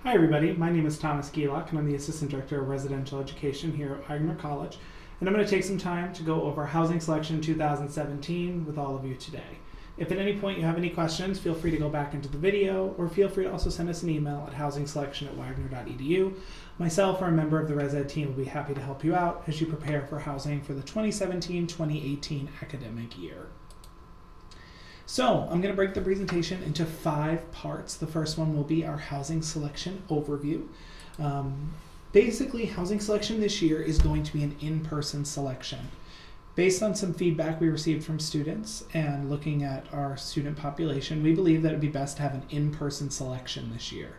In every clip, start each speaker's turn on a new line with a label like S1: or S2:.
S1: Hi everybody, my name is Thomas Gielach and I'm the Assistant Director of Residential Education here at Wagner College, and I'm going to take some time to go over Housing Selection 2017 with all of you today. If at any point you have any questions, feel free to go back into the video, or feel free to also send us an email at housingselection@wagner.edu. Myself or a member of the Res Ed team will be happy to help you out as you prepare for housing for the 2017-2018 academic year. So I'm going to break the presentation into 5 parts. The first one will be our housing selection overview. Basically, housing selection this year is going to be an in-person selection. Based on some feedback we received from students and looking at our student population, we believe that it would be best to have an in-person selection this year.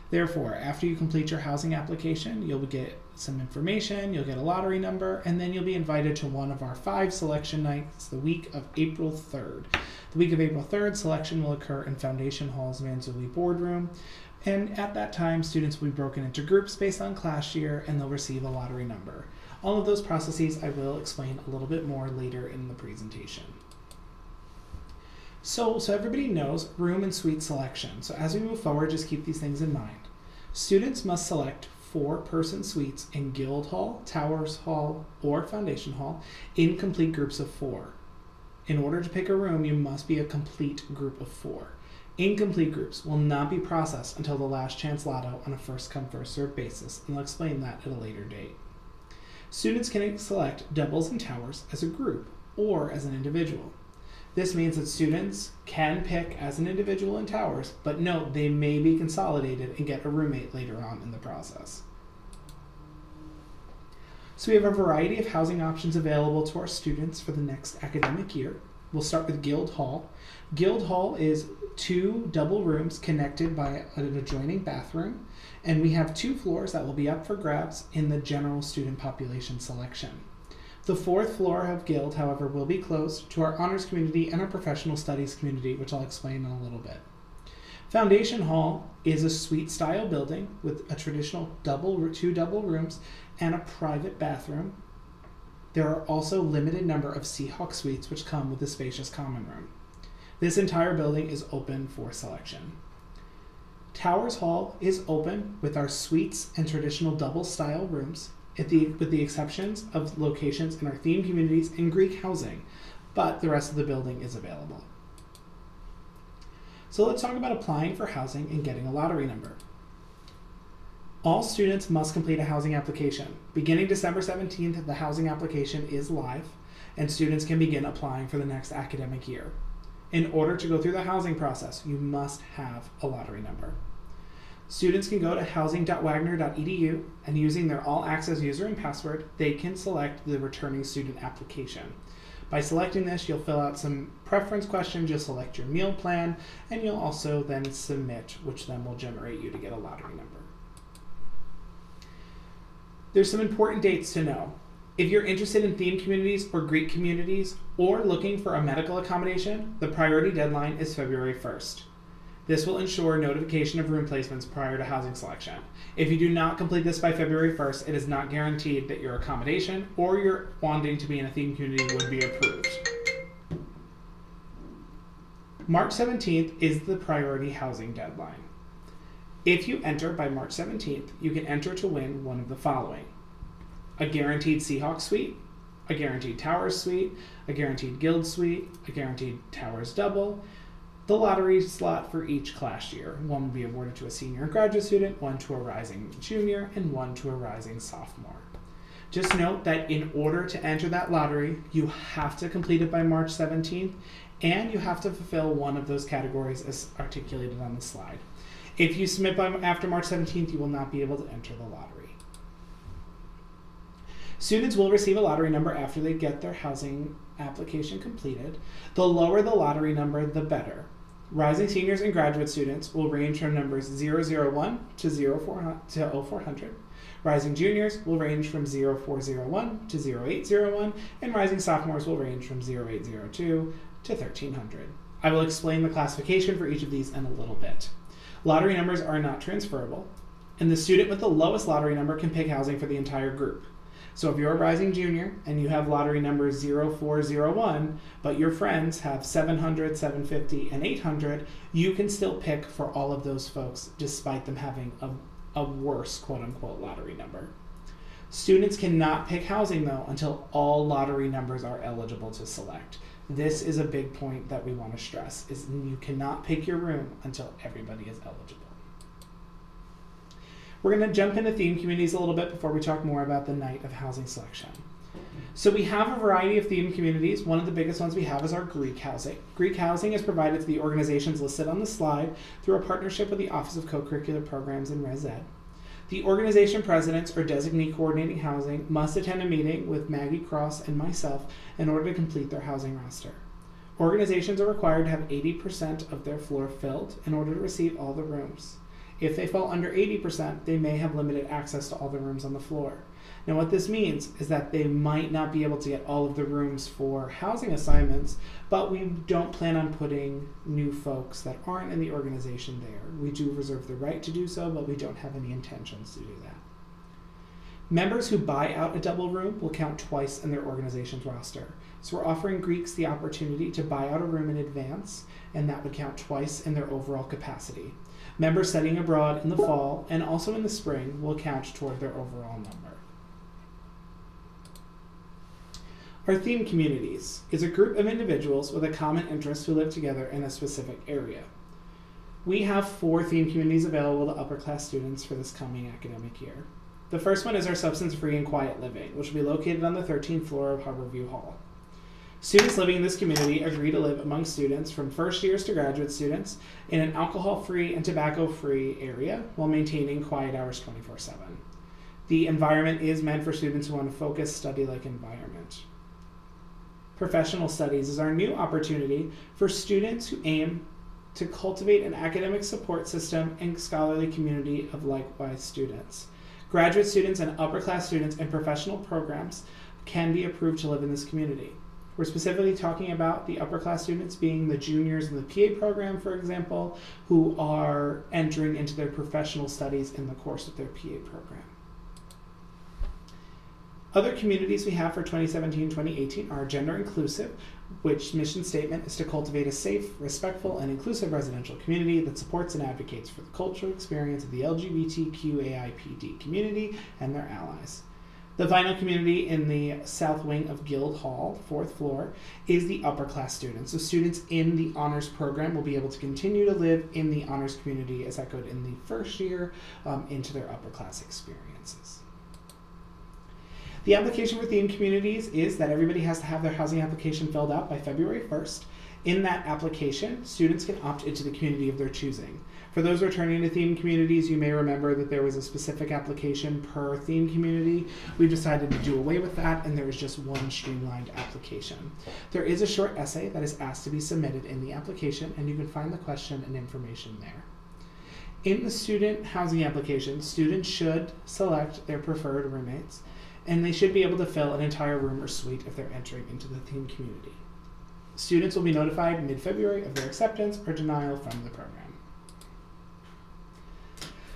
S1: Therefore, after you complete your housing application, you'll get some information, you'll get a lottery number, and then you'll be invited to one of our 5 selection nights the week of April 3rd. The week of April 3rd, selection will occur in Foundation Hall's Manzuli boardroom, and at that time, students will be broken into groups based on class year, and they'll receive a lottery number. All of those processes I will explain a little bit more later in the presentation. So everybody knows room and suite selection. So as we move forward, just keep these things in mind. Students must select 4-person suites in Guild Hall, Towers Hall, or Foundation Hall in complete groups of 4. In order to pick a room, you must be a complete group of 4. Incomplete groups will not be processed until the last chance lotto on a first-come, first-served basis, and I'll explain that at a later date. Students can select doubles and towers as a group or as an individual. This means that students can pick as an individual in towers, but note they may be consolidated and get a roommate later on in the process. So we have a variety of housing options available to our students for the next academic year. We'll start with Guild Hall. Guild Hall is 2 double rooms connected by an adjoining bathroom, and we have 2 floors that will be up for grabs in the general student population selection. The 4th floor of Guild, however, will be closed to our honors community and our professional studies community, which I'll explain in a little bit. Foundation Hall is a suite-style building with a traditional 2 double rooms and a private bathroom. There are also a limited number of Seahawk suites which come with a spacious common room. This entire building is open for selection. Towers Hall is open with our suites and traditional double-style rooms, with the exceptions of locations in our themed communities and Greek housing, but the rest of the building is available. So let's talk about applying for housing and getting a lottery number. All students must complete a housing application. Beginning December 17th, the housing application is live, and students can begin applying for the next academic year. In order to go through the housing process, you must have a lottery number. Students can go to housing.wagner.edu, and using their all-access user and password, they can select the returning student application. By selecting this, you'll fill out some preference questions, you'll select your meal plan, and you'll also then submit, which then will generate you to get a lottery number. There's some important dates to know. If you're interested in themed communities or Greek communities, or looking for a medical accommodation, the priority deadline is February 1st. This will ensure notification of room placements prior to housing selection. If you do not complete this by February 1st, it is not guaranteed that your accommodation or your wanting to be in a themed community would be approved. March 17th is the priority housing deadline. If you enter by March 17th, you can enter to win one of the following: a guaranteed Seahawk suite, a guaranteed Towers suite, a guaranteed Guild suite, a guaranteed Towers double, the lottery slot for each class year. One will be awarded to a senior and graduate student, one to a rising junior, and one to a rising sophomore. Just note that in order to enter that lottery, you have to complete it by March 17th, and you have to fulfill one of those categories as articulated on the slide. If you submit after March 17th, you will not be able to enter the lottery. Students will receive a lottery number after they get their housing application completed. The lower the lottery number, the better. Rising seniors and graduate students will range from numbers 001 to 0400. Rising juniors will range from 0401 to 0801, and rising sophomores will range from 0802 to 1300. I will explain the classification for each of these in a little bit. Lottery numbers are not transferable, and the student with the lowest lottery number can pick housing for the entire group. So if you're a rising junior and you have lottery number 0401, but your friends have 700, 750, and 800, you can still pick for all of those folks despite them having a worse quote-unquote lottery number. Students cannot pick housing though until all lottery numbers are eligible to select. This is a big point that we want to stress, is you cannot pick your room until everybody is eligible. We're going to jump into theme communities a little bit before we talk more about the night of housing selection. So we have a variety of theme communities. One of the biggest ones we have is our Greek housing. Greek housing is provided to the organizations listed on the slide through a partnership with the Office of Co-Curricular Programs and Res Ed. The organization presidents or designee coordinating housing must attend a meeting with Maggie Cross and myself in order to complete their housing roster. Organizations are required to have 80% of their floor filled in order to receive all the rooms. If they fall under 80%, they may have limited access to all the rooms on the floor. Now what this means is that they might not be able to get all of the rooms for housing assignments, but we don't plan on putting new folks that aren't in the organization there. We do reserve the right to do so, but we don't have any intentions to do that. Members who buy out a double room will count twice in their organization's roster. So we're offering Greeks the opportunity to buy out a room in advance, and that would count twice in their overall capacity. Members studying abroad in the fall and also in the spring will count toward their overall number. Our theme communities is a group of individuals with a common interest who live together in a specific area. We have 4 theme communities available to upper class students for this coming academic year. The first one is our substance-free and quiet living, which will be located on the 13th floor of Harborview Hall. Students living in this community agree to live among students from first years to graduate students in an alcohol-free and tobacco-free area while maintaining quiet hours 24/7. The environment is meant for students who want a focused, study-like environment. Professional studies is our new opportunity for students who aim to cultivate an academic support system and scholarly community of likewise students. Graduate students and upper-class students in professional programs can be approved to live in this community. We're specifically talking about the upper class students being the juniors in the PA program, for example, who are entering into their professional studies in the course of their PA program. Other communities we have for 2017-2018 are gender inclusive, which mission statement is to cultivate a safe, respectful, and inclusive residential community that supports and advocates for the cultural experience of the LGBTQAIPD community and their allies. The final community in the south wing of Guild Hall, 4th floor, is the upper class students. So students in the honors program will be able to continue to live in the honors community as echoed in the first year into their upper class experiences. The application for theme communities is that everybody has to have their housing application filled out by February 1st. In that application, students can opt into the community of their choosing. For those returning to theme communities, you may remember that there was a specific application per theme community. We've decided to do away with that, and there is just one streamlined application. There is a short essay that is asked to be submitted in the application, and you can find the question and information there. In the student housing application, students should select their preferred roommates, and they should be able to fill an entire room or suite if they're entering into the theme community. Students will be notified mid-February of their acceptance or denial from the program.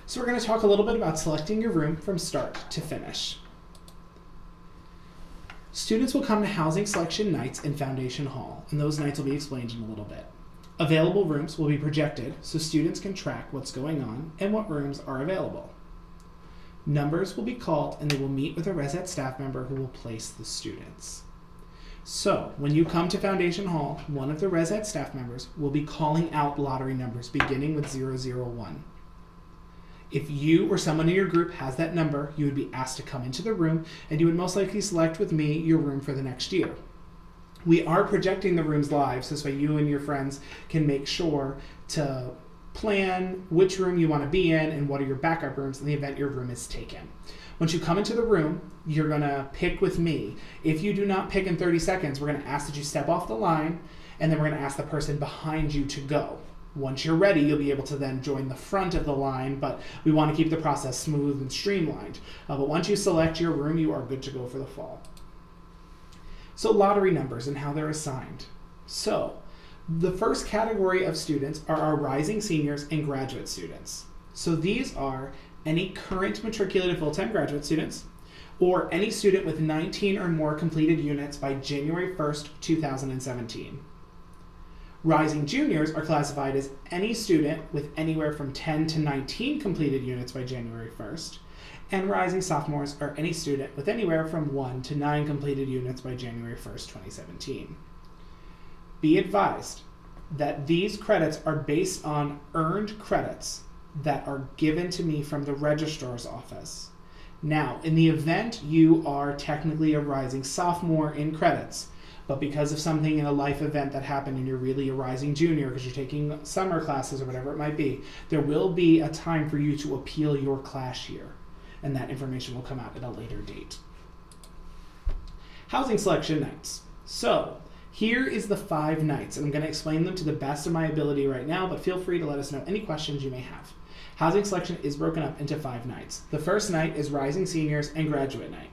S1: So we're going to talk a little bit about selecting your room from start to finish. Students will come to housing selection nights in Foundation Hall, and those nights will be explained in a little bit. Available rooms will be projected so students can track what's going on and what rooms are available. Numbers will be called and they will meet with a Res Ed staff member who will place the students. So when you come to Foundation Hall, one of the Res Ed staff members will be calling out lottery numbers beginning with 001. If you or someone in your group has that number, you would be asked to come into the room and you would most likely select with me your room for the next year. We are projecting the rooms live, so this way you and your friends can make sure to plan which room you want to be in and what are your backup rooms in the event your room is taken. Once you come into the room, you're going to pick with me. If you do not pick in 30 seconds, we're going to ask that you step off the line, and then we're going to ask the person behind you to go. Once you're ready, you'll be able to then join the front of the line, but we want to keep the process smooth and streamlined. But once you select your room, you are good to go for the fall. So lottery numbers and how they're assigned. So the first category of students are our rising seniors and graduate students. So these are any current matriculated full-time graduate students or any student with 19 or more completed units by January 1st, 2017. Rising juniors are classified as any student with anywhere from 10 to 19 completed units by January 1st, and rising sophomores are any student with anywhere from 1 to 9 completed units by January 1st, 2017. Be advised that these credits are based on earned credits that are given to me from the registrar's office. Now, in the event you are technically a rising sophomore in credits, but because of something in a life event that happened and you're really a rising junior because you're taking summer classes or whatever it might be, there will be a time for you to appeal your class year, and that information will come out at a later date. Housing selection nights. So, here is the 5 nights, and I'm going to explain them to the best of my ability right now, but feel free to let us know any questions you may have. Housing selection is broken up into 5 nights. The first night is Rising Seniors and Graduate Night.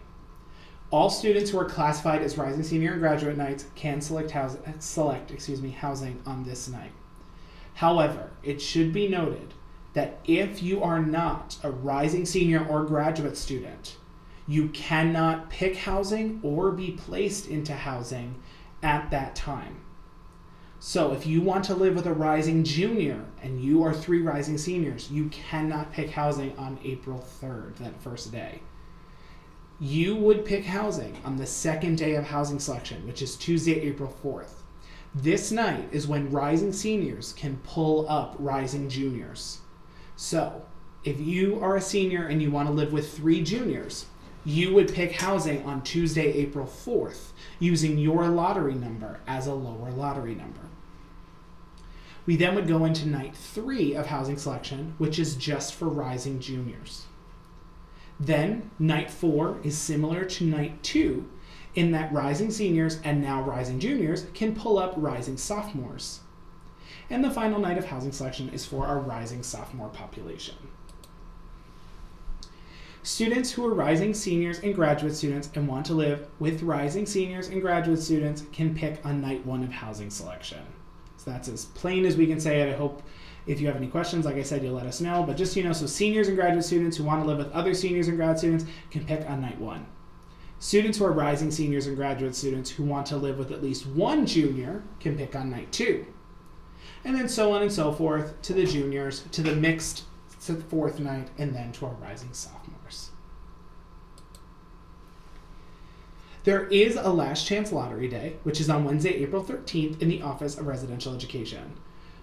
S1: All students who are classified as Rising Senior and Graduate Nights can select housing on this night. However, it should be noted that if you are not a Rising Senior or Graduate student, you cannot pick housing or be placed into housing at that time. So if you want to live with a Rising Junior and you are 3 Rising Seniors, you cannot pick housing on April 3rd, that first day. You would pick housing on the second day of housing selection, which is Tuesday, April 4th. This night is when Rising Seniors can pull up Rising Juniors. So if you are a senior and you want to live with 3 juniors, you would pick housing on Tuesday, April 4th, using your lottery number as a lower lottery number. We then would go into night 3 of housing selection, which is just for Rising Juniors. Then night 4 is similar to night 2 in that Rising Seniors and now Rising Juniors can pull up Rising Sophomores. And the final night of housing selection is for our Rising Sophomore population. Students who are Rising Seniors and Graduate students and want to live with Rising Seniors and Graduate students can pick on night 1 of housing selection. So that's as plain as we can say it. I hope if you have any questions, like I said, you'll let us know. But just so you know, so seniors and graduate students who want to live with other seniors and grad students can pick on night 1. Students who are Rising Seniors and Graduate students who want to live with at least 1 junior can pick on night 2. And then so on and so forth to the juniors, to the mixed to the 4th night, and then to our Rising Sophomores. There is a last chance lottery day, which is on Wednesday, April 13th in the Office of Residential Education.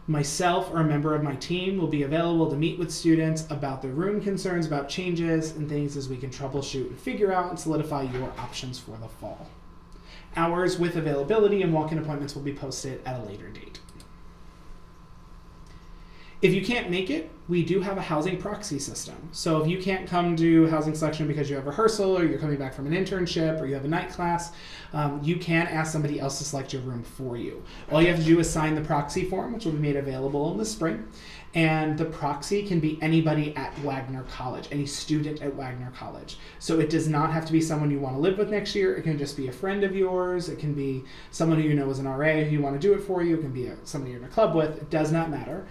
S1: Myself or a member of my team will be available to meet with students about their room concerns, about changes and things as we can troubleshoot and figure out and solidify your options for the fall. Hours with availability and walk-in appointments will be posted at a later date. If you can't make it, we do have a housing proxy system. So if you can't come to housing selection because you have rehearsal or you're coming back from an internship or you have a night class, you can ask somebody else to select your room for you. All you have to do is sign the proxy form, which will be made available in the spring. And the proxy can be anybody at Wagner College, any student at Wagner College. So it does not have to be someone you want to live with next year. It can just be a friend of yours. It can be someone who you know is an RA who you want to do it for you. It can be somebody you're in a club with. It does not matter.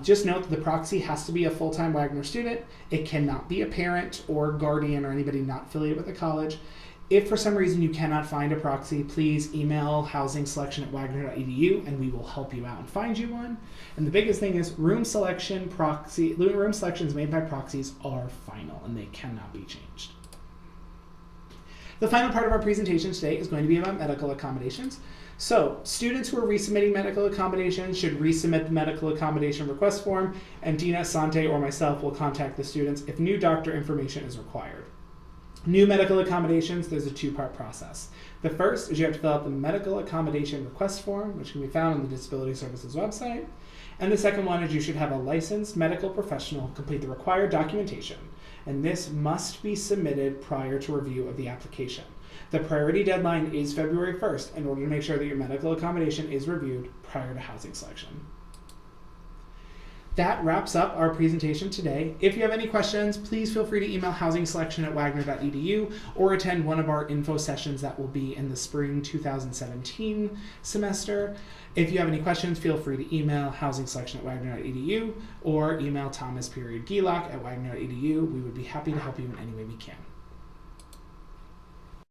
S1: Just note that the proxy has to be a full-time Wagner student. It cannot be a parent or guardian or anybody not affiliated with the college. If for some reason you cannot find a proxy, please email housingselection@wagner.edu and we will help you out and find you one. And the biggest thing is room selections made by proxies are final and they cannot be changed. The final part of our presentation today is going to be about medical accommodations. So students who are resubmitting medical accommodations should resubmit the medical accommodation request form, and Dina Sante or myself will contact the students if new doctor information is required. New medical accommodations, there's a 2-part process. The first is you have to fill out the medical accommodation request form, which can be found on the Disability Services website. And the second one is you should have a licensed medical professional complete the required documentation, and this must be submitted prior to review of the application. The priority deadline is February 1st in order to make sure that your medical accommodation is reviewed prior to housing selection. That wraps up our presentation today. If you have any questions, please feel free to email housingselection@wagner.edu or attend one of our info sessions that will be in the spring 2017 semester. If you have any questions, feel free to email housingselection@wagner.edu or email Thomas.Gielach@wagner.edu. We would be happy to help you in any way we can.